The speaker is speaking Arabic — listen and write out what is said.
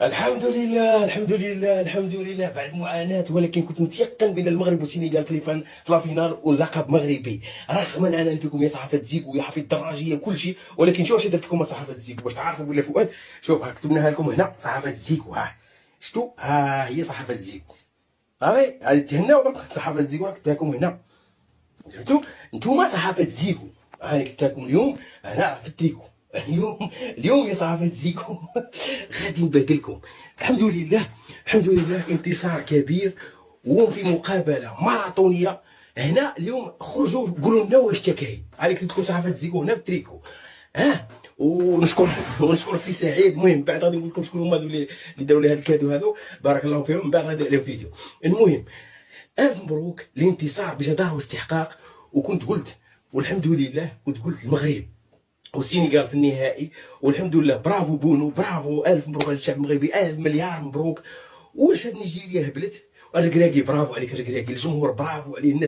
الحمد لله الحمد لله الحمد لله بعد معاناة، ولكن كنت متيقن بأن المغرب والسنغال في لا فينال واللقب مغربي، رغم أن فيكم يا صحافة زيكو يا حفيظ الدراجية كل شيء. ولكن شوف اش درت لكم صحافة زيكو باش تعرفوا بلا فؤاد. شوف ها كتبناها لكم هنا صحافة زيكو، ها شفتوا، ها هي صحافة زيكو، صافي هذه تهنا ودرك صحافة زيكو راه كتبتها لكم هنا. شفتوا نتوما صحافة زيكو، انا كتبتها لكم اليوم هنا في التريكو. اليوم يا صحافة زيكو غادي نبهدلكم. الحمد لله الحمد لله، انتصار كبير وفي مقابله ماراثونيه. هنا اليوم خرجوا قولوا لنا واش تكاين. عليك تدخل صحافه زيكو هنا في التريكو، ونشكر السي سعيد. المهم بعد غادي نقول لكم شكون هما اللي داروا لي هذا الكادو هذو، بارك الله فيهم. من بعد غادي ندير عليهم فيديو. المهم الف مبروك الانتصار بجداره واستحقاق. وكنت قلت والحمد لله، كنت قلت المغرب والسينغال في النهائي، والحمد لله. برافو بونو، برافو، الف مبروك للشعب المغربي، الف مليار مبروك. واش هاد نيجيريا هبلت، والركراكي برافو عليك الركراكي، الجمهور برافو عليه.